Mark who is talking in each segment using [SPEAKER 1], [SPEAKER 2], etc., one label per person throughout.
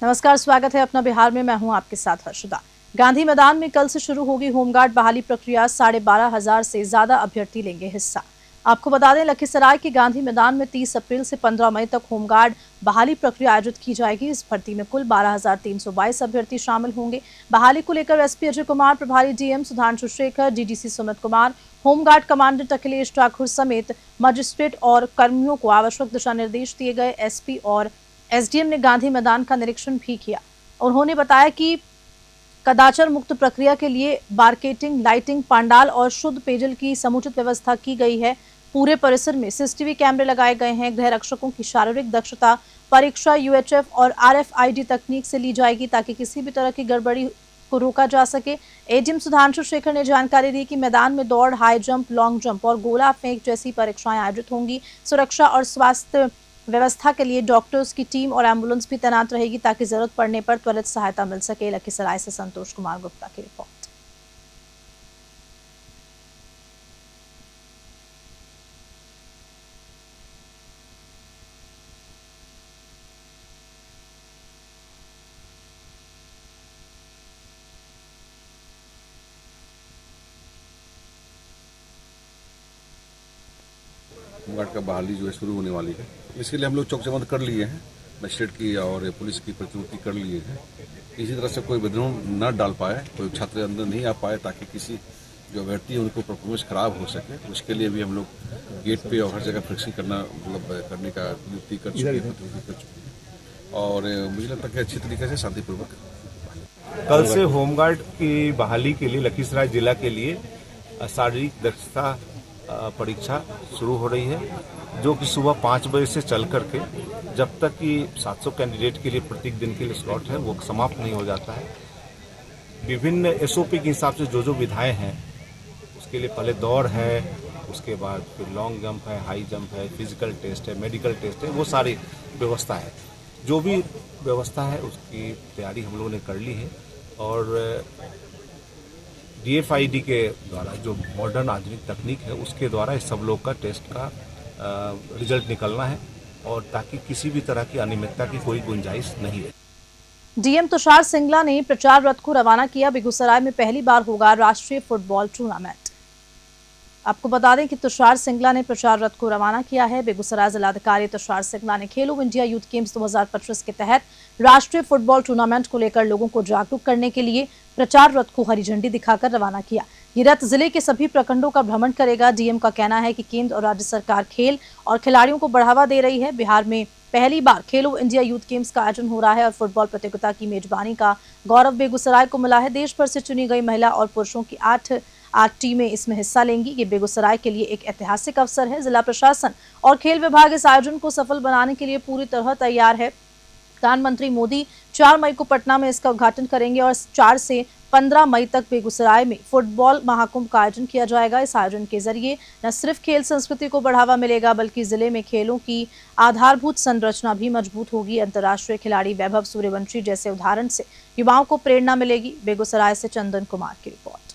[SPEAKER 1] नमस्कार, स्वागत है अपना बिहार में। मैं हूं आपके साथ हर्षदा। गांधी मैदान में कल से शुरू होगी होमगार्ड बहाली प्रक्रिया। 12,500 से ज्यादा अभ्यर्थी लेंगे हिस्सा। आपको बता दें, लखीसराय के गांधी मैदान में 30 अप्रैल से 15 मई तक होमगार्ड बहाली प्रक्रिया आयोजित की जाएगी। इस भर्ती में कुल 12,322 अभ्यर्थी शामिल होंगे। बहाली को लेकर एसपी अजय कुमार, प्रभारी DM Sudhanshu Shekhar, DDC Sumit Kumar, home guard commandant Akhilesh Thakur समेत मजिस्ट्रेट और कर्मियों को आवश्यक दिशा निर्देश दिए गए। एसपी और एसडीएम ने गांधी मैदान का निरीक्षण भी किया। उन्होंने बताया कि कदाचार मुक्त प्रक्रिया के लिए मार्केटिंग, लाइटिंग, पंडाल और शुद्ध पेयजल की समुचित व्यवस्था की गई है। पूरे परिसर में सीसीटीवी कैमरे लगाए गए हैं। गृह रक्षकों की शारीरिक दक्षता परीक्षा यूएचएफ और आरएफआईडी तकनीक से ली जाएगी ताकि किसी भी तरह की गड़बड़ी को रोका जा सके। एडीएम सुधांशु शेखर ने जानकारी दी कि मैदान में दौड़, हाई जंप, लॉन्ग जंप और गोला फेंक जैसी परीक्षाएं आयोजित होंगी। सुरक्षा और स्वास्थ्य व्यवस्था के लिए डॉक्टर्स की टीम और एम्बुलेंस भी तैनात रहेगी ताकि जरूरत पड़ने पर त्वरित सहायता मिल सके। लखीसराय से संतोष कुमार गुप्ता की रिपोर्ट।
[SPEAKER 2] होमगार्ड का बहाली जो है शुरू होने वाली है, इसके लिए हम लोग चौकचबंद कर लिए हैं। मजिस्ट्रेट की और पुलिस की प्रतिनियुक्ति कर लिए हैं। इसी तरह से कोई विघ्न न डाल पाए, कोई छात्र अंदर नहीं आ पाए, ताकि किसी जो अभ्यर्थी है उनको परफॉर्मेंस खराब हो सके। उसके लिए भी हम लोग गेट पे और हर जगह फिक्सिंग करने का नियुक्ति कर चुके हैं और मुझे लगता है कि अच्छी तरीके से शांतिपूर्वक
[SPEAKER 3] कल से होमगार्ड की बहाली के लिए लखीसराय जिला के लिए शारीरिक दक्षता परीक्षा शुरू हो रही है, जो कि सुबह 5 बजे से चल करके जब तक कि 700 कैंडिडेट के लिए प्रत्येक दिन के लिए स्लॉट है वो समाप्त नहीं हो जाता है। विभिन्न एसओपी के हिसाब से जो विधाएं हैं उसके लिए पहले दौड़ है, उसके बाद फिर लॉन्ग जंप है, हाई जंप है, फिजिकल टेस्ट है, मेडिकल टेस्ट है, वो सारी व्यवस्था है। जो भी व्यवस्था है उसकी तैयारी हम लोगों ने कर ली है और डीएफआईडी के द्वारा जो मॉडर्न आधुनिक तकनीक है उसके द्वारा इस सब लोग का टेस्ट का रिजल्ट निकलना है और ताकि किसी भी तरह की अनियमितता की कोई गुंजाइश नहीं रहे।
[SPEAKER 1] डीएम तुषार सिंगला ने प्रचार रथ को रवाना किया। बेगूसराय में पहली बार होगा राष्ट्रीय फुटबॉल टूर्नामेंट। आपको बता दें कि तुषार सिंगला ने प्रचार रथ को रवाना किया है। बेगूसराय जिलाधिकारी तुषार सिंगला ने खेलो इंडिया यूथ गेम्स 2025 के तहत राष्ट्रीय फुटबॉल टूर्नामेंट को लेकर लोगों को जागरूक करने के लिए प्रचार रथ को हरी झंडी दिखाकर रवाना किया। ये रथ जिले के सभी प्रखंडों का भ्रमण करेगा। डीएम का कहना है कि केंद्र और राज्य सरकार खेल और खिलाड़ियों को बढ़ावा दे रही है। बिहार में पहली बार खेलो इंडिया यूथ गेम्स का आयोजन हो रहा है और फुटबॉल प्रतियोगिता की मेजबानी का गौरव बेगूसराय को मिला है। देश भर से चुनी गई महिला और पुरुषों की 8 टीमें इसमें हिस्सा लेंगी। ये बेगूसराय के लिए एक ऐतिहासिक अवसर है। जिला प्रशासन और खेल विभाग इस आयोजन को सफल बनाने के लिए पूरी तरह तैयार है। प्रधानमंत्री मोदी 4 मई को पटना में इसका उद्घाटन करेंगे और 4 से 15 मई तक बेगूसराय में फुटबॉल महाकुंभ का आयोजन किया जाएगा। इस आयोजन के जरिए न सिर्फ खेल संस्कृति को बढ़ावा मिलेगा बल्कि जिले में खेलों की आधारभूत संरचना भी मजबूत होगी। अंतर्राष्ट्रीय खिलाड़ी वैभव सूर्यवंशी जैसे उदाहरण से युवाओं को प्रेरणा मिलेगी। बेगूसराय से चंदन कुमार की रिपोर्ट।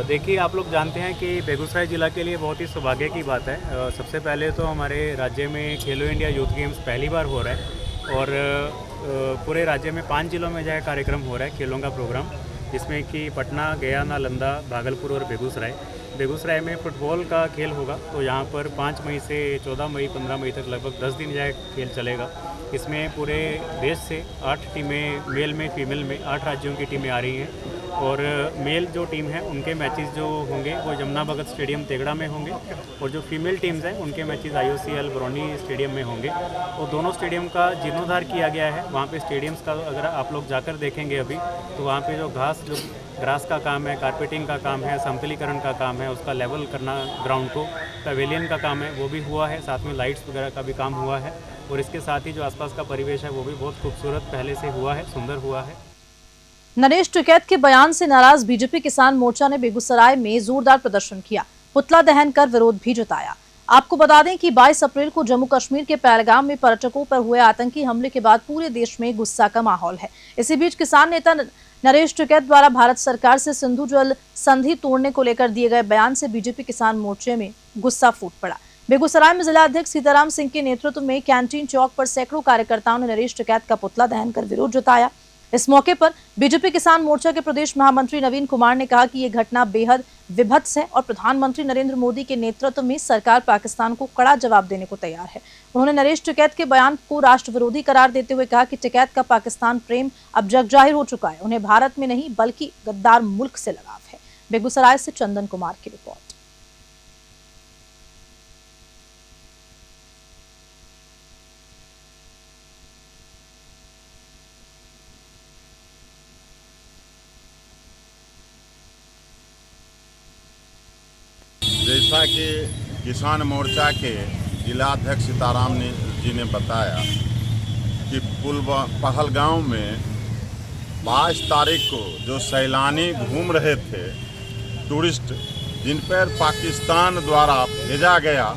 [SPEAKER 4] देखिए, आप लोग जानते हैं कि बेगूसराय ज़िला के लिए बहुत ही सौभाग्य की बात है। सबसे पहले तो हमारे राज्य में खेलो इंडिया यूथ गेम्स पहली बार हो रहा है और पूरे राज्य में 5 जिलों में जो है कार्यक्रम हो रहा है खेलों का प्रोग्राम, जिसमें कि पटना, गया, नालंदा, भागलपुर और बेगूसराय में फुटबॉल का खेल होगा। तो यहाँ पर 5 मई से 14 मई 15 मई तक लगभग 10 दिन जो खेल चलेगा। इसमें पूरे देश से 8 टीमें, मेल में फीमेल में 8 राज्यों की टीमें आ रही हैं और मेल जो टीम है उनके मैचेस जो होंगे वो जमुना भगत स्टेडियम तेगड़ा में होंगे और जो फीमेल टीम्स हैं उनके मैचेस IOCL बरौनी स्टेडियम में होंगे। और दोनों स्टेडियम का जीर्णोद्धार किया गया है। वहाँ पे स्टेडियम्स का अगर आप लोग जाकर देखेंगे अभी तो वहाँ पे जो ग्रास का काम है, कारपेटिंग का काम है, समतलीकरण का काम है, उसका लेवल करना ग्राउंड को, पवेलियन का काम है वो भी हुआ है, साथ में लाइट्स वगैरह का भी काम हुआ है और इसके साथ ही जो आसपास का परिवेश है वो भी बहुत खूबसूरत पहले से हुआ है, सुंदर हुआ है।
[SPEAKER 1] नरेश टिकैत के बयान से नाराज बीजेपी किसान मोर्चा ने बेगूसराय में जोरदार प्रदर्शन किया। पुतला दहन कर विरोध भी जताया। आपको बता दें कि 22 अप्रैल को जम्मू कश्मीर के पहलगाम में पर्यटकों पर हुए आतंकी हमले के बाद पूरे देश में गुस्सा का माहौल है। इसी बीच किसान नेता नरेश टिकैत द्वारा भारत सरकार से सिंधु जल संधि तोड़ने को लेकर दिए गए बयान से बीजेपी किसान मोर्चे में गुस्सा फूट पड़ा। बेगूसराय में जिला अध्यक्ष सीताराम सिंह के नेतृत्व में कैंटीन चौक पर सैकड़ों कार्यकर्ताओं ने नरेश टिकैत का पुतला दहन कर विरोध जताया। इस मौके पर बीजेपी किसान मोर्चा के प्रदेश महामंत्री नवीन कुमार ने कहा कि ये घटना बेहद विभत्स है और प्रधानमंत्री नरेंद्र मोदी के नेतृत्व में सरकार पाकिस्तान को कड़ा जवाब देने को तैयार है। उन्होंने नरेश टिकैत के बयान को राष्ट्र विरोधी करार देते हुए कहा कि टिकैत का पाकिस्तान प्रेम अब जग जाहिर हो चुका है। उन्हें भारत में नहीं बल्कि गद्दार मुल्क से लगाव है। बेगूसराय से चंदन कुमार की रिपोर्ट।
[SPEAKER 5] जैसा कि किसान मोर्चा के जिलाध्यक्ष सीताराम जी ने बताया कि पहलगांव में 22 तारीख को जो सैलानी घूम रहे थे, टूरिस्ट, जिन पर पाकिस्तान द्वारा भेजा गया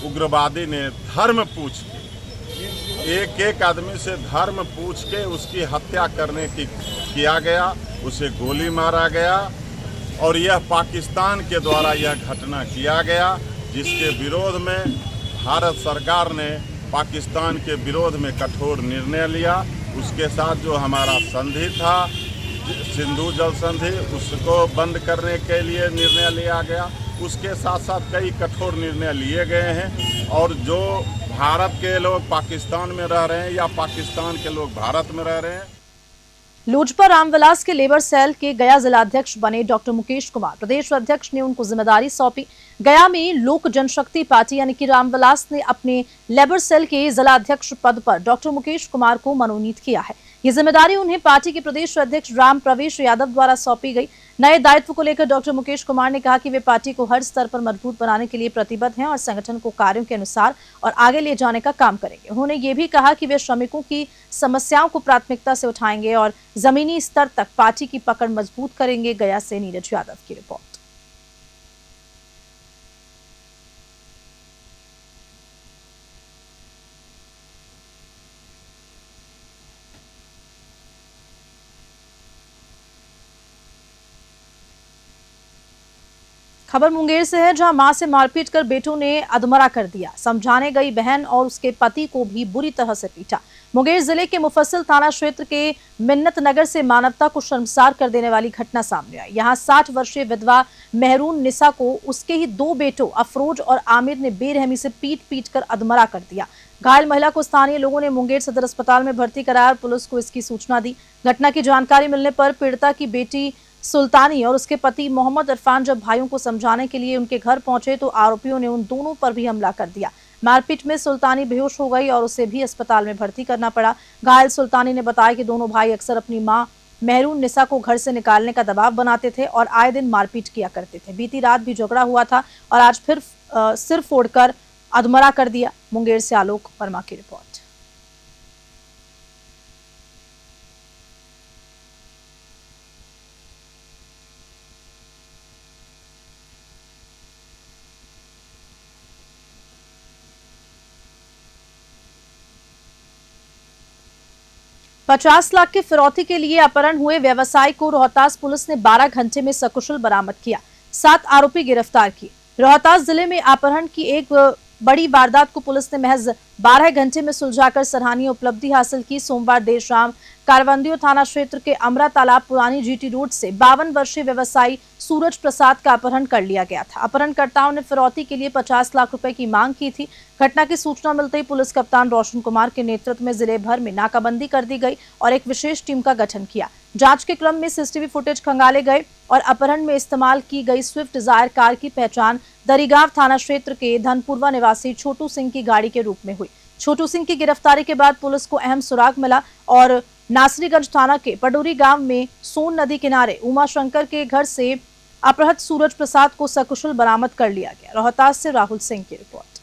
[SPEAKER 5] उग्रवादी ने धर्म पूछ के एक आदमी से धर्म पूछ के उसकी हत्या करने की किया गया, उसे गोली मारा गया और यह पाकिस्तान के द्वारा यह घटना किया गया, जिसके विरोध में भारत सरकार ने पाकिस्तान के विरोध में कठोर निर्णय लिया। उसके साथ जो हमारा संधि था, सिंधु जल संधि, उसको बंद करने के लिए निर्णय लिया गया। उसके साथ साथ कई कठोर निर्णय लिए गए हैं और जो भारत के लोग पाकिस्तान में रह रहे हैं या पाकिस्तान के लोग भारत में रह रहे हैं।
[SPEAKER 1] लोजपा रामविलास के लेबर सेल के गया जिलाध्यक्ष बने डॉक्टर मुकेश कुमार। प्रदेश अध्यक्ष ने उनको जिम्मेदारी सौंपी। गया में लोक जनशक्ति पार्टी यानी कि रामविलास ने अपने लेबर सेल के जिलाध्यक्ष पद पर डॉक्टर मुकेश कुमार को मनोनीत किया है। ये जिम्मेदारी उन्हें पार्टी के प्रदेश अध्यक्ष राम प्रवेश यादव द्वारा सौंपी गई। नए दायित्व को लेकर डॉक्टर मुकेश कुमार ने कहा कि वे पार्टी को हर स्तर पर मजबूत बनाने के लिए प्रतिबद्ध हैं और संगठन को कार्यों के अनुसार और आगे ले जाने का काम करेंगे। उन्होंने ये भी कहा कि वे श्रमिकों की समस्याओं को प्राथमिकता से उठाएंगे और जमीनी स्तर तक पार्टी की पकड़ मजबूत करेंगे। गया से नीरज यादव की रिपोर्ट। खबर मुंगेर से है, जहां मां से मारपीट कर बेटों ने अधमरा कर दिया। समझाने गई बहन और उसके पति को भी बुरी तरह से पीटा। मुंगेर जिले के मुफस्सिल थाना क्षेत्र के मिन्नत नगर से मानवता को शर्मसार कर देने वाली घटना सामने आई। यहां 60 वर्षीय विधवा मेहरून निसा को उसके ही 2 बेटों अफरोज और आमिर ने बेरहमी से पीट कर अधमरा कर दिया। घायल महिला को स्थानीय लोगों ने मुंगेर सदर अस्पताल में भर्ती कराया। पुलिस को इसकी सूचना दी। घटना की जानकारी मिलने पर पीड़िता की बेटी सुल्तानी और उसके पति मोहम्मद इरफान जब भाइयों को समझाने के लिए उनके घर पहुंचे तो आरोपियों ने उन दोनों पर भी हमला कर दिया। मारपीट में सुल्तानी बेहोश हो गई और उसे भी अस्पताल में भर्ती करना पड़ा। घायल सुल्तानी ने बताया कि दोनों भाई अक्सर अपनी मां मेहरून निसा को घर से निकालने का दबाव बनाते थे और आए दिन मारपीट किया करते थे। बीती रात भी झगड़ा हुआ था और आज फिर सिर फोड़कर अधमरा कर दिया। मुंगेर से आलोक वर्मा की रिपोर्ट। $50 लाख की फिरौती के लिए अपहरण हुए व्यवसायी को रोहतास पुलिस ने 12 घंटे में सकुशल बरामद किया। 7 आरोपी गिरफ्तार किए। रोहतास जिले में अपहरण की एक बड़ी वारदात को पुलिस ने महज 12 घंटे में सुलझाकर सराहनीय उपलब्धि हासिल की। सोमवार देर शाम कारवंदियो थाना क्षेत्र के अमरा तालाब पुरानी जीटी रोड से 52 वर्षीय व्यवसायी सूरज प्रसाद का अपहरण कर लिया गया था। अपहरणकर्ताओं ने फिरौती के लिए 50 लाख रुपए की मांग की थी। घटना की सूचना मिलते ही पुलिस कप्तान रोशन कुमार के नेतृत्व में जिले भर में नाकाबंदी कर दी गई और एक विशेष टीम का गठन किया। जांच के क्रम में सीसीटीवी फुटेज खंगाले गए और अपहरण में इस्तेमाल की गई स्विफ्ट डिजायर कार की पहचान दरिगांव थाना क्षेत्र के धनपुरवा निवासी छोटू सिंह की गाड़ी के रूप में हुई। छोटू सिंह की गिरफ्तारी के बाद पुलिस को अहम सुराग मिला और नासरीगंज थाना के पडोरी गांव में सोन नदी किनारे उमा शंकर के घर से अपहृत सूरज प्रसाद को सकुशल बरामद कर लिया गया। रोहतास से राहुल सिंह की रिपोर्ट।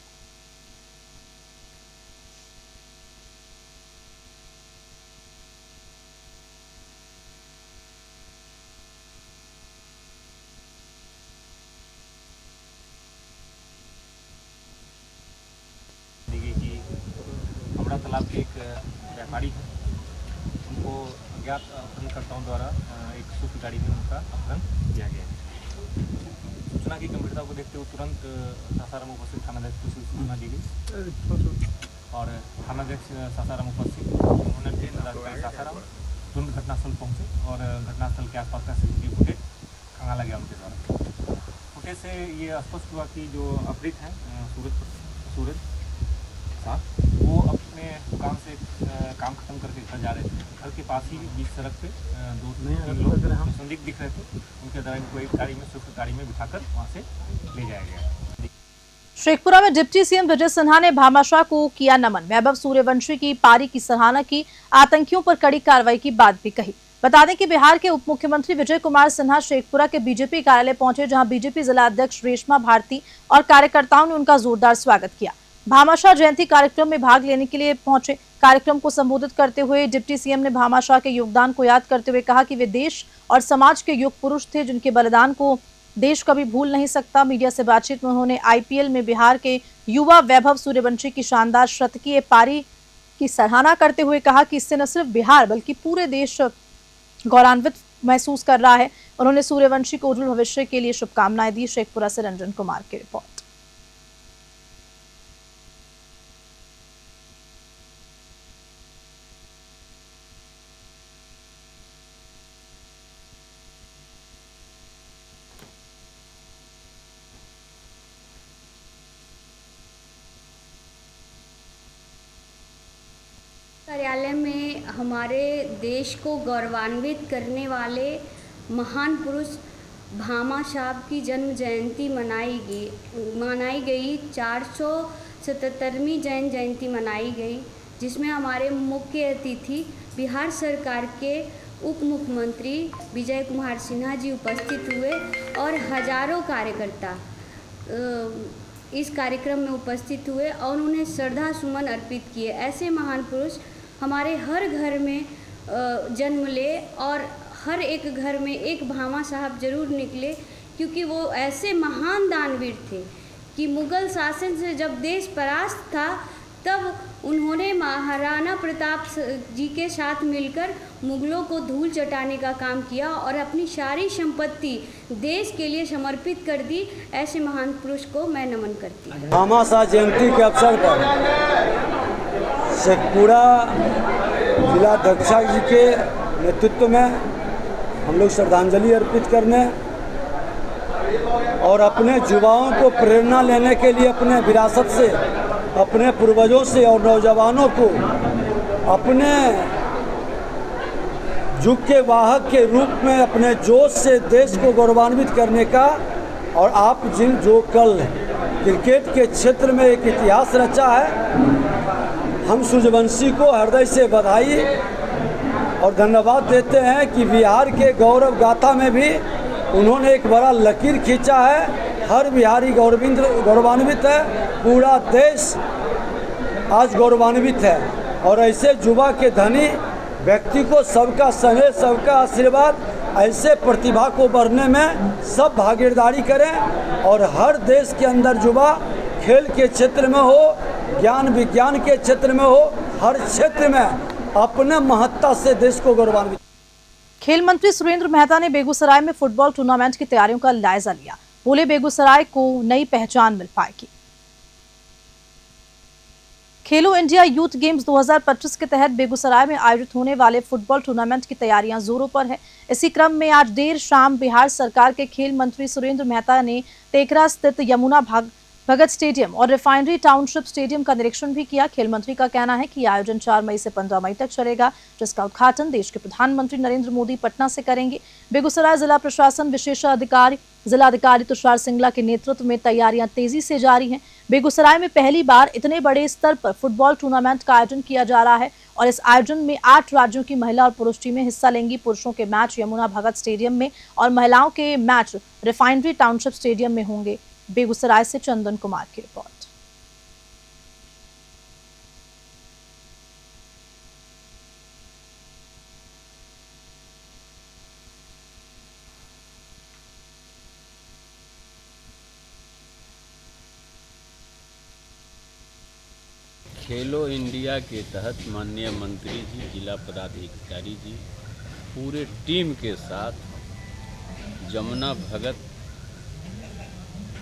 [SPEAKER 6] तालाब के एक व्यापारी हैं, उनको अज्ञात अपहरणकर्ताओं द्वारा एक स्विफ्ट गाड़ी में उनका अपहरण किया गया है। सूचना की गंभीरता को देखते हुए तुरंत सासाराम उपस्थित थानाध्यक्ष को सूचना दी गई और थानाध्यक्ष सासाराम उपस्थित उन्होंने फिर जिलाधिकारी सासाराम तुरंत घटनास्थल पहुंचे और घटनास्थल के आसपास का सीसीटीवी फुटेज खंगाला गया उनके द्वारा। फुटेज से ये स्पष्ट हुआ कि जो अपहृत हैं सूरज साहब, वो अपने दुकान से काम खत्म करके घर जा रहे थे। घर के पास ही बीच सड़क पे दो तीन लोग संदिग्ध दिख रहे थे, उनके द्वारा इनको एक गाड़ी में स्विफ्ट गाड़ी में बिठाकर वहाँ से ले जाया गया।
[SPEAKER 1] शेखपुरा में डिप्टी सीएम विजय सिन्हा ने भामाशाह को किया नमन। वैभव सूर्यवंशी की पारी की सराहना की, आतंकियों पर कड़ी कार्रवाई की बात भी कही। बता दें कि बिहार के उप मुख्यमंत्री विजय कुमार सिन्हा शेखपुरा के बीजेपी कार्यालय पहुंचे, जहां बीजेपी जिला अध्यक्ष रेशमा भारती और कार्यकर्ताओं ने उनका जोरदार स्वागत किया। भामाशाह जयंती कार्यक्रम में भाग लेने के लिए पहुंचे। कार्यक्रम को संबोधित करते हुए डिप्टी सीएम ने भामाशाह के योगदान को याद करते हुए कहा कि वे देश और समाज के युग पुरुष थे, जिनके बलिदान को देश कभी भूल नहीं सकता। मीडिया से बातचीत में उन्होंने आईपीएल में बिहार के युवा वैभव सूर्यवंशी की शानदार शतकीय पारी की सराहना करते हुए कहा कि इससे न सिर्फ बिहार बल्कि पूरे देश गौरवान्वित महसूस कर रहा है। उन्होंने सूर्यवंशी को उज्जवल भविष्य के लिए शुभकामनाएं दी। शेखपुरा से रंजन कुमार की रिपोर्ट।
[SPEAKER 7] कार्यालय में हमारे देश को गौरवान्वित करने वाले महान पुरुष भामाशाह की जन्म जयंती मनाई गई 477वीं जैन जयंती मनाई गई, जिसमें हमारे मुख्य अतिथि बिहार सरकार के उप मुख्यमंत्री विजय कुमार सिन्हा जी उपस्थित हुए और हजारों कार्यकर्ता इस कार्यक्रम में उपस्थित हुए और उन्हें श्रद्धा सुमन अर्पित किए। ऐसे महान पुरुष हमारे हर घर में जन्म ले और हर एक घर में एक भामा साहब जरूर निकले, क्योंकि वो ऐसे महान दानवीर थे कि मुगल शासन से जब देश परास्त था तब उन्होंने महाराणा प्रताप जी के साथ मिलकर मुगलों को धूल चटाने का काम किया और अपनी सारी संपत्ति देश के लिए समर्पित कर दी। ऐसे महान पुरुष को मैं नमन करती हूँ।
[SPEAKER 8] भामाशाह जयंती के अवसर पर शेखपुरा जिलाध्यक्ष जी के नेतृत्व में हम लोग श्रद्धांजलि अर्पित करने और अपने युवाओं को प्रेरणा लेने के लिए अपने विरासत से, अपने पूर्वजों से और नौजवानों को अपने युग के वाहक के रूप में अपने जोश से देश को गौरवान्वित करने का, और आप जो कल क्रिकेट के क्षेत्र में एक इतिहास रचा है, हम सूर्यवंशी को हृदय से बधाई और धन्यवाद देते हैं कि बिहार के गौरव गाथा में भी उन्होंने एक बड़ा लकीर खींचा है। हर बिहारी गौरवान्वित है, पूरा देश आज गौरवान्वित है। और ऐसे युवा के धनी व्यक्ति को सबका स्नेह, सबका आशीर्वाद, ऐसे प्रतिभा को बढ़ने में सब भागीदारी करें और हर देश के अंदर युवा खेल के क्षेत्र में हो, ज्ञान विज्ञान के क्षेत्र में हो, हर क्षेत्र में अपने महत्ता से देश को गौरवान्वित।
[SPEAKER 1] खेल मंत्री सुरेंद्र मेहता ने बेगूसराय में फुटबॉल टूर्नामेंट की तैयारियों का जायजा लिया। बोले बेगूसराय को नई पहचान मिल पाएगी। खेलो इंडिया यूथ गेम्स 2025 के तहत बेगूसराय में आयोजित होने वाले फुटबॉल टूर्नामेंट की तैयारियां जोरों पर है। इसी क्रम में आज देर शाम बिहार सरकार के खेल मंत्री सुरेंद्र मेहता ने टेकरा स्थित यमुना भगत स्टेडियम और रिफाइनरी टाउनशिप स्टेडियम का निरीक्षण भी किया। खेल मंत्री का कहना है कि आयोजन 4 मई से 15 मई तक चलेगा, जिसका उद्घाटन देश के प्रधानमंत्री नरेंद्र मोदी पटना से करेंगे। बेगूसराय जिला प्रशासन विशेषाधिकारी जिलाधिकारी तुषार सिंगला के नेतृत्व में तैयारियां तेजी से जारी हैं। बेगूसराय में पहली बार इतने बड़े स्तर पर फुटबॉल टूर्नामेंट का आयोजन किया जा रहा है और इस आयोजन में 8 राज्यों की महिला और पुरुष टीमें हिस्सा लेंगी। पुरुषों के मैच यमुना भगत स्टेडियम में और महिलाओं के मैच रिफाइनरी टाउनशिप स्टेडियम में होंगे। बेगूसराय से चंदन कुमार की रिपोर्ट।
[SPEAKER 9] खेलो इंडिया के तहत माननीय मंत्री जी, जिला पदाधिकारी जी पूरे टीम के साथ जमुना भगत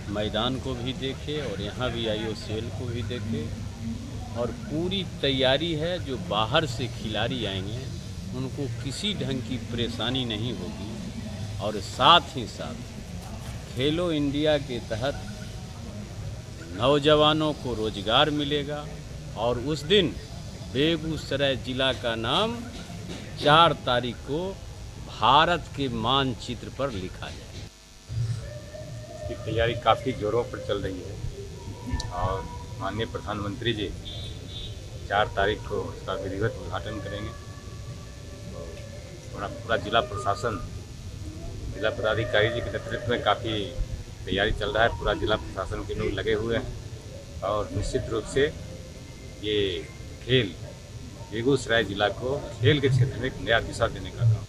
[SPEAKER 9] मैदान को भी देखे और यहाँ भी IOCL को भी देखे और पूरी तैयारी है। जो बाहर से खिलाड़ी आएंगे उनको किसी ढंग की परेशानी नहीं होगी और साथ ही साथ खेलो इंडिया के तहत नौजवानों को रोजगार मिलेगा और उस दिन बेगूसराय जिला का नाम 4 तारीख को भारत के मानचित्र पर लिखा जाए।
[SPEAKER 6] इसकी तैयारी काफ़ी जोरों पर चल रही है और माननीय प्रधानमंत्री जी 4 तारीख को इसका विधिवत उद्घाटन करेंगे। पूरा जिला प्रशासन, जिला पदाधिकारी जी के नेतृत्व में काफ़ी तैयारी चल रहा है। पूरा जिला प्रशासन के लोग लगे हुए हैं और निश्चित रूप से ये खेल बेगूसराय जिला को खेल के क्षेत्र में एक नया दिशा देने का काम।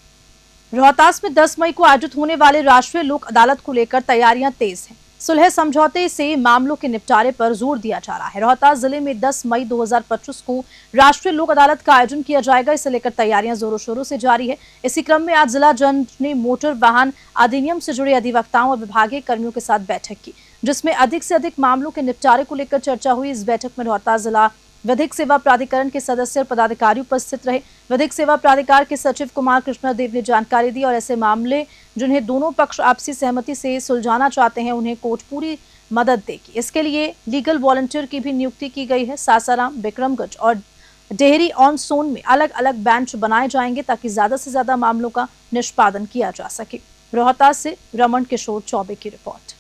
[SPEAKER 1] रोहतास में 10 मई को आयोजित होने वाले राष्ट्रीय लोक अदालत को लेकर तैयारियां तेज हैं। सुलह समझौते से मामलों के निपटारे पर जोर दिया जा रहा है। रोहतास जिले में 10 मई 2025 को राष्ट्रीय लोक अदालत का आयोजन किया जाएगा। इसे लेकर तैयारियां जोरों शोरों से जारी है। इसी क्रम में आज जिला जज ने मोटर वाहन अधिनियम से जुड़े अधिवक्ताओं और विभागीय कर्मियों के साथ बैठक की, जिसमें अधिक से अधिक मामलों के निपटारे को लेकर चर्चा हुई। इस बैठक में रोहतास जिला विधिक सेवा प्राधिकरण के सदस्य और पदाधिकारी उपस्थित रहे। विधिक सेवा प्राधिकार के सचिव कुमार कृष्णा देव ने जानकारी दी और ऐसे मामले जिन्हें दोनों पक्ष आपसी सहमति से सुलझाना चाहते हैं उन्हें कोर्ट पूरी मदद देगी। इसके लिए लीगल वॉलंटियर की भी नियुक्ति की गई है। सासाराम, बिक्रमगंज और डेहरी ऑन सोन में अलग अलग बेंच बनाए जाएंगे ताकि ज्यादा से ज्यादा मामलों का निष्पादन किया जा सके। रोहतास से रमन किशोर चौबे की रिपोर्ट।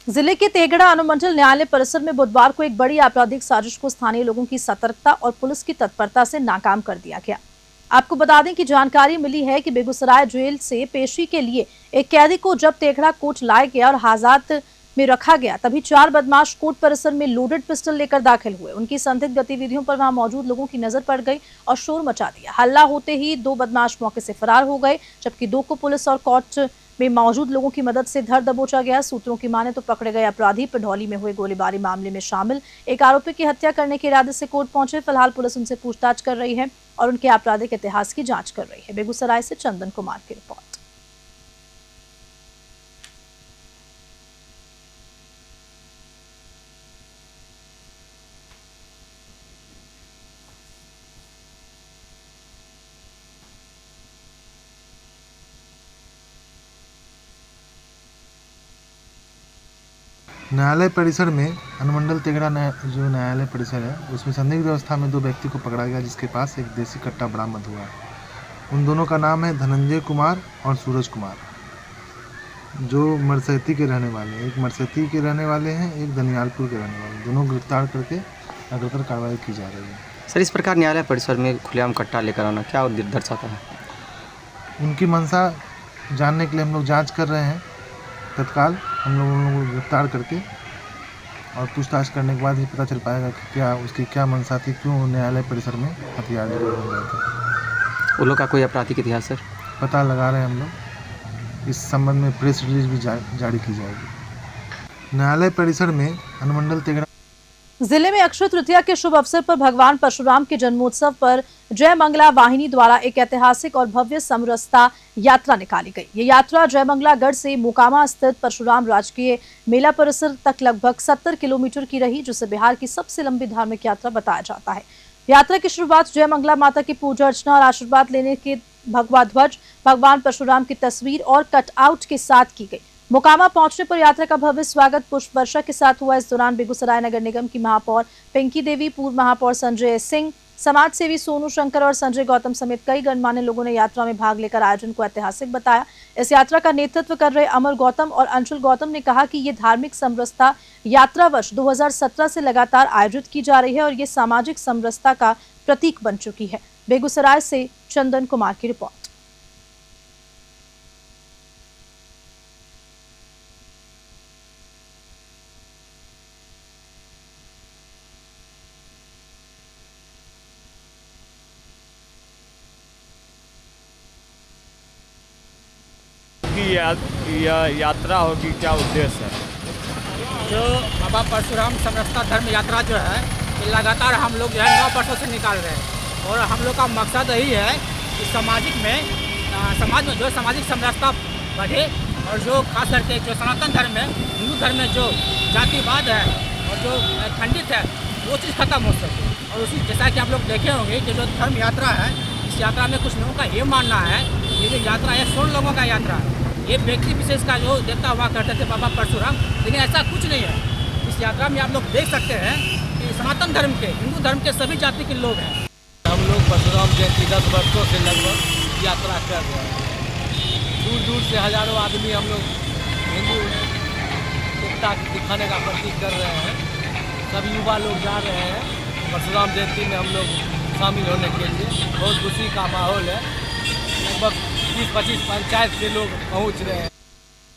[SPEAKER 1] जिले के तेगड़ा अनुमंडल न्यायालय परिसर में बुधवार को एक बड़ी आपराधिक साजिश को स्थानीय लोगों की सतर्कता और पुलिस की तत्परता से नाकाम कर दिया गया। आपको बता दें कि जानकारी मिली है कि बेगूसराय जेल से पेशी के लिए एक कैदी को जब तेगड़ा कोर्ट लाया गया और हाजत में रखा गया, तभी 4 बदमाश कोर्ट परिसर में लोडेड पिस्टल लेकर दाखिल हुए। उनकी संदिग्ध गतिविधियों पर वहां मौजूद लोगों की नजर पड़ गई और शोर मचा दिया। हल्ला होते ही 2 बदमाश मौके से फरार हो गए, जबकि 2 को पुलिस और कोर्ट में मौजूद लोगों की मदद से धर दबोचा गया। सूत्रों की माने तो पकड़े गए अपराधी पिढौली में हुए गोलीबारी मामले में शामिल एक आरोपी की हत्या करने के इरादे से कोर्ट पहुंचे। फिलहाल पुलिस उनसे पूछताछ कर रही है और उनके आपराधिक इतिहास की जांच कर रही है। बेगूसराय से चंदन कुमार की रिपोर्ट।
[SPEAKER 10] न्यायालय परिसर में अनुमंडल तेगड़ा जो न्यायालय परिसर है उसमें संदिग्ध अवस्था में 2 व्यक्ति को पकड़ा गया, जिसके पास एक देसी कट्टा बरामद हुआ है। उन दोनों का नाम है धनंजय कुमार और सूरज कुमार, जो मरसैती के रहने वाले हैं। एक मरसैती के रहने वाले हैं, एक दनियालपुर के रहने वाले हैं। दोनों गिरफ्तार करके अग्रतर कार्रवाई की जा रही है।
[SPEAKER 11] सर, इस प्रकार न्यायालय परिसर में खुलेआम कट्टा लेकर आना क्या दर्शाता है?
[SPEAKER 10] उनकी मंशा जानने के लिए हम लोग जाँच कर रहे हैं। तत्काल हम लोग उन लोगों को गिरफ्तार करके और पूछताछ करने के बाद ही पता चल पाएगा कि क्या उसकी क्या मंशा थी, क्यों न्यायालय परिसर में हथियार लेकर हो गए थे।
[SPEAKER 11] उन लोग का कोई आपराधिक इतिहास सर
[SPEAKER 10] पता लगा रहे हैं हम लोग। इस संबंध में प्रेस रिलीज भी जारी की जाएगी। न्यायालय परिसर में अनुमंडल तेगड़ा
[SPEAKER 1] जिले में अक्षय तृतीया के शुभ अवसर पर भगवान परशुराम के जन्मोत्सव पर जय मंगला वाहिनी द्वारा एक ऐतिहासिक और भव्य समरसता यात्रा निकाली गई। ये यात्रा जय मंगला गढ़ से मोकामा स्थित परशुराम राजकीय मेला परिसर तक लगभग 70 किलोमीटर की रही, जिसे बिहार की सबसे लंबी धार्मिक यात्रा बताया जाता है। यात्रा की शुरुआत जय मंगला माता की पूजा अर्चना और आशीर्वाद लेने के भगवा ध्वज, भगवान परशुराम की तस्वीर और कटआउट के साथ की गई। मोकामा पहुंचने पर यात्रा का भव्य स्वागत पुष्प वर्षा के साथ हुआ। इस दौरान बेगूसराय नगर निगम की महापौर पिंकी देवी, पूर्व महापौर संजय सिंह, समाज सेवी सोनू शंकर और संजय गौतम समेत कई गणमान्य लोगों ने यात्रा में भाग लेकर आयोजन को ऐतिहासिक बताया। इस यात्रा का नेतृत्व कर रहे अमर गौतम और अंशुल गौतम ने कहा कि ये धार्मिक समरसता यात्रा वर्ष 2017 से लगातार आयोजित की जा रही है और ये सामाजिक समरसता का प्रतीक बन चुकी है। बेगूसराय से चंदन कुमार की रिपोर्ट।
[SPEAKER 12] की यात्रा होगी, क्या उद्देश्य है?
[SPEAKER 13] जो बाबा परशुराम समरसता धर्म यात्रा जो है ये लगातार हम लोग जो है 9 वर्षों से निकाल रहे हैं और हम लोग का मकसद यही है कि समाज में जो सामाजिक समरसता बढ़े और जो खास करके जो सनातन धर्म है, हिंदू धर्म में जो जातिवाद है और जो खंडित है वो चीज़ खत्म हो सके। और उसी जैसा कि आप लोग देखे होंगे कि जो धर्म यात्रा है इस यात्रा में कुछ लोगों का ये मानना है ये जो यात्रा है 16 लोगों का यात्रा है, ये व्यक्ति विशेष का जो देवता हुआ करते थे बाबा परशुराम, लेकिन ऐसा कुछ नहीं है। इस यात्रा में आप लोग देख सकते हैं कि सनातन धर्म के, हिंदू धर्म के सभी जाति के लोग हैं।
[SPEAKER 14] हम लोग परशुराम जयंती 10 वर्षों से लगभग यात्रा कर रहे हैं। दूर दूर से हजारों आदमी हम लोग हिंदू एकता दिखाने का प्रतीक कर रहे हैं। सब युवा लोग जा रहे हैं परशुराम जयंती में हम लोग शामिल होने के लिए। बहुत खुशी का माहौल है, लगभग 20-25 पंचायत से लोग पहुंच रहे हैं।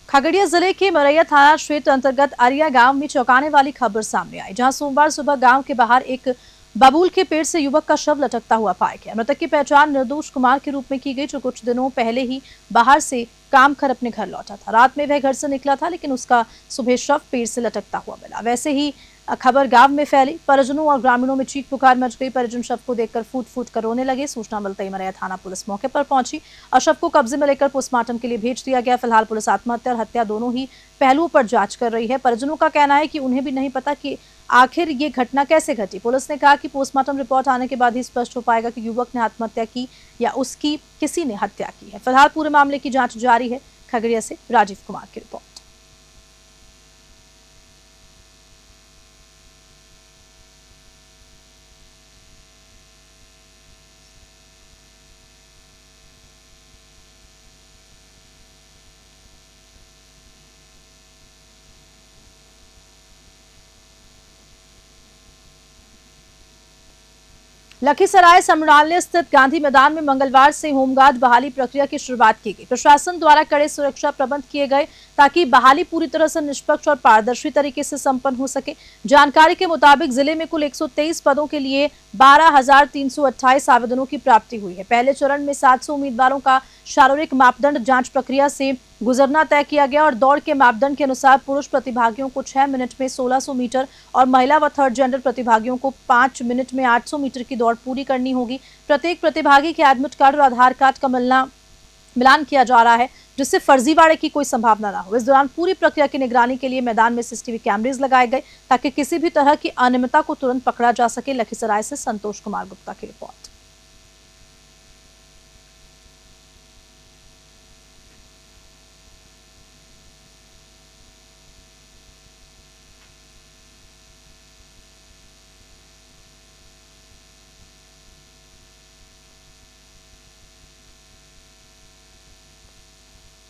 [SPEAKER 1] खगड़िया जिले के मरैया थाना क्षेत्र अंतर्गत अरिया गांव में चौंकाने वाली खबर सामने आई, जहां सोमवार सुबह गांव के बाहर एक बबूल के पेड़ से युवक का शव लटकता हुआ पाया गया। मृतक की पहचान निर्दोष कुमार के रूप में की गई, जो कुछ दिनों पहले ही बाहर से काम कर अपने घर लौटा था। रात में वह घर से निकला था, लेकिन उसका सुबह शव पेड़ से लटकता हुआ मिला। वैसे ही खबर गांव में फैली, परिजनों और ग्रामीणों में चीख पुकार मच गई। परिजन शव को देखकर फूट फूट कर रोने लगे। सूचना मिलते ही मरैया थाना पुलिस मौके पर पहुंची और शव को कब्जे में लेकर पोस्टमार्टम के लिए भेज दिया गया। फिलहाल पुलिस आत्महत्या और हत्या दोनों ही पहलुओं पर जांच कर रही है। परिजनों का कहना है कि उन्हें भी नहीं पता कि आखिर ये घटना कैसे घटी। पुलिस ने कहा कि पोस्टमार्टम रिपोर्ट आने के बाद ही स्पष्ट हो पाएगा कि युवक ने आत्महत्या की या उसकी किसी ने हत्या की है। फिलहाल पूरे मामले की जांच जारी है। खगड़िया से राजीव कुमार की रिपोर्ट। लखीसराय समरालय स्थित गांधी मैदान में मंगलवार से होमगार्ड बहाली प्रक्रिया की शुरुआत की गई। प्रशासन द्वारा कड़े सुरक्षा प्रबंध किए गए ताकि बहाली पूरी तरह से निष्पक्ष और पारदर्शी तरीके से संपन्न हो सके। जानकारी के मुताबिक जिले में कुल 123 पदों के लिए 12,328 आवेदनों की प्राप्ति हुई है। पहले चरण में 700 उम्मीदवारों का शारीरिक मापदंड जांच प्रक्रिया से गुजरना तय किया गया और दौड़ के मापदंड के अनुसार पुरुष प्रतिभागियों को 6 मिनट में 1600 मीटर और महिला व थर्ड जेंडर प्रतिभागियों को 5 मिनट में 800 मीटर की दौड़ पूरी करनी होगी। प्रत्येक प्रतिभागी के एडमिट कार्ड और आधार कार्ड का मिलान किया जा रहा है, जिससे फर्जीवाड़े की कोई संभावना न हो। इस दौरान पूरी प्रक्रिया की निगरानी के लिए मैदान में सीसीटीवी कैमरेज लगाए गए ताकि किसी भी तरह की अनियमितता को तुरंत पकड़ा जा सके। लखीसराय से संतोष कुमार गुप्ता की रिपोर्ट।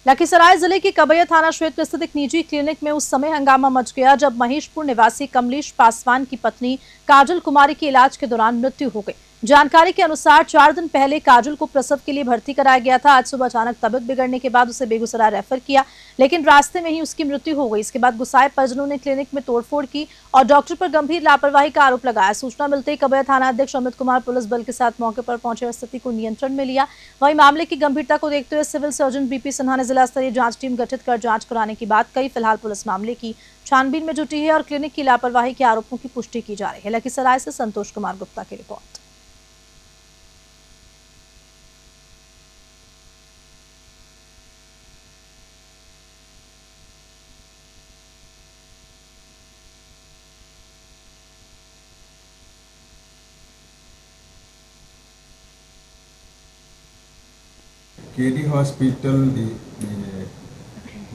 [SPEAKER 1] लखीसराय जिले के कबैया थाना क्षेत्र स्थित एक निजी क्लिनिक में उस समय हंगामा मच गया जब महेशपुर निवासी कमलेश पासवान की पत्नी काजल कुमारी की इलाज के दौरान मृत्यु हो गई। जानकारी के अनुसार 4 दिन पहले काजल को प्रसव के लिए भर्ती कराया गया था। आज सुबह अचानक तबीयत बिगड़ने के बाद उसे बेगूसराय रेफर किया, लेकिन रास्ते में ही उसकी मृत्यु हो गई। इसके बाद गुस्साए परिजनों ने क्लिनिक में तोड़फोड़ की और डॉक्टर पर गंभीर लापरवाही का आरोप लगाया। सूचना मिलते ही कबैया थाना अध्यक्ष अमित कुमार पुलिस बल के साथ मौके पर पहुंचे और स्थिति को नियंत्रण में लिया। वहीं मामले की गंभीरता को देखते हुए सिविल सर्जन बीपी सिन्हा ने जिला स्तरीय जांच टीम गठित कर जांच कराने की बात कही। फिलहाल पुलिस मामले की छानबीन में जुटी है और क्लिनिक की लापरवाही के आरोपों की पुष्टि की जा रही है। लखीसराय से संतोष कुमार गुप्ता की रिपोर्ट।
[SPEAKER 15] केडी हॉस्पिटल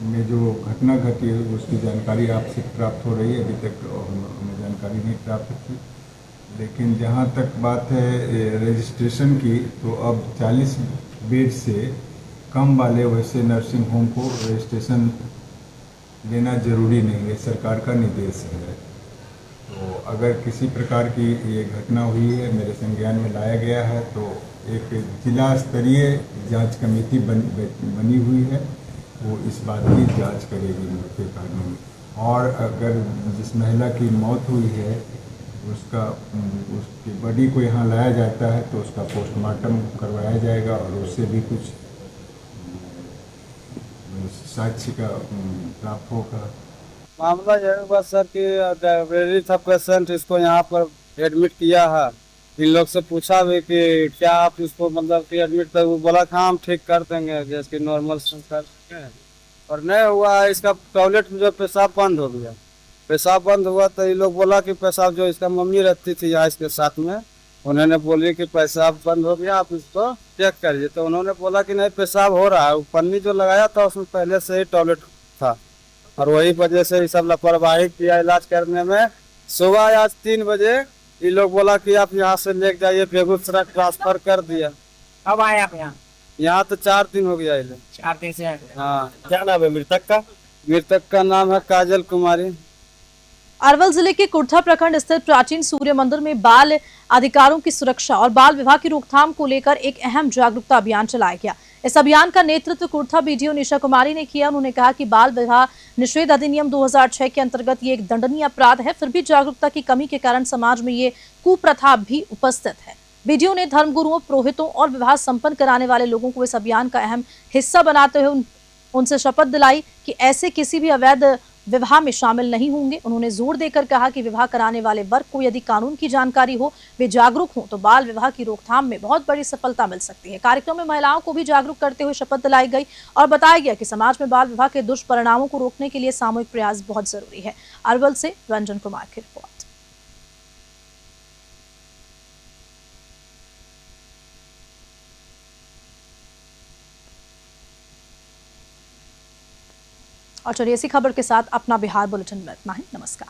[SPEAKER 15] में जो घटना घटी है उसकी जानकारी आपसे प्राप्त हो रही है। अभी तक हमें जानकारी नहीं प्राप्त थी, लेकिन जहाँ तक बात है रजिस्ट्रेशन की, तो अब 40 बेड से कम वाले वैसे नर्सिंग होम को रजिस्ट्रेशन लेना जरूरी नहीं है, सरकार का निर्देश है। तो अगर किसी प्रकार की ये घटना हुई है, मेरे संज्ञान में लाया गया है, तो एक जिला स्तरीय जांच कमेटी बनी हुई है, वो इस बात की जांच करेगी मुख्य कारणों में। और अगर जिस महिला की मौत हुई है उसकी बॉडी को यहाँ लाया जाता है तो उसका पोस्टमार्टम करवाया जाएगा और उससे भी कुछ साक्ष्य का प्राप्त होगा।
[SPEAKER 16] मामला यह हुआ सर कि डायबिटीज था पेशेंट, इसको यहाँ पर एडमिट किया है। इन लोग से पूछा भी कि क्या आप इसको मतलब कि एडमिट कर, वो बोला कि हम ठीक कर देंगे जैसे कि नॉर्मल संस्कार, और नहीं हुआ है। इसका टॉयलेट में जो पेशाब बंद हो गया, पेशाब बंद हुआ तो ये लोग बोला कि पेशाब जो इसका मम्मी रहती थी यहाँ इसके साथ में, उन्होंने बोली कि पेशाब बंद हो गया, आप इसको चेक करिए। तो उन्होंने बोला कि नहीं पेशाब हो रहा है, पन्नी जो लगाया था उसमें पहले से ही टॉयलेट था, और वही वजह से ये सब लापरवाही किया इलाज करने में। सुबह आज 3 बजे ये लोग बोला कि आप यहाँ से ले जाइए, बेगूसराय ट्रांसफर कर दिया।
[SPEAKER 13] कब आए आप यहाँ?
[SPEAKER 16] यहाँ तो 4 दिन हो गया।
[SPEAKER 13] 4 दिन से?
[SPEAKER 16] हाँ।
[SPEAKER 6] क्या नाम है मृतक का?
[SPEAKER 16] मृतक का नाम है काजल कुमारी।
[SPEAKER 1] अरवल जिले के कुर्था प्रखंड स्थित प्राचीन सूर्य मंदिर में बाल अधिकारों की सुरक्षा और बाल विवाह की रोकथाम को लेकर एक अहम जागरूकता अभियान चलाया गया। इस अभियान का नेतृत्व कुर्था बीडीओ निशा कुमारी ने किया। उन्होंने कहा कि बाल विवाह निषेध अधिनियम 2006 के अंतर्गत ये एक दंडनीय अपराध है, फिर भी जागरूकता की कमी के कारण समाज में ये कुप्रथा भी उपस्थित है। बीडीओ ने धर्मगुरुओं, पुरोहितों और विवाह संपन्न कराने वाले लोगों को इस अभियान का अहम हिस्सा बनाते हुए उनसे शपथ दिलाई कि ऐसे किसी भी अवैध विवाह में शामिल नहीं होंगे। उन्होंने जोर देकर कहा कि विवाह कराने वाले वर्ग को यदि कानून की जानकारी हो, वे जागरूक हों, तो बाल विवाह की रोकथाम में बहुत बड़ी सफलता मिल सकती है। कार्यक्रम में महिलाओं को भी जागरूक करते हुए शपथ दिलाई गई और बताया गया कि समाज में बाल विवाह के दुष्परिणामों को रोकने के लिए सामूहिक प्रयास बहुत जरूरी है। अरवल से रंजन कुमार की रिपोर्ट। और चलिए इसी खबर के साथ अपना बिहार बुलेटिन में इतना ही। नमस्कार।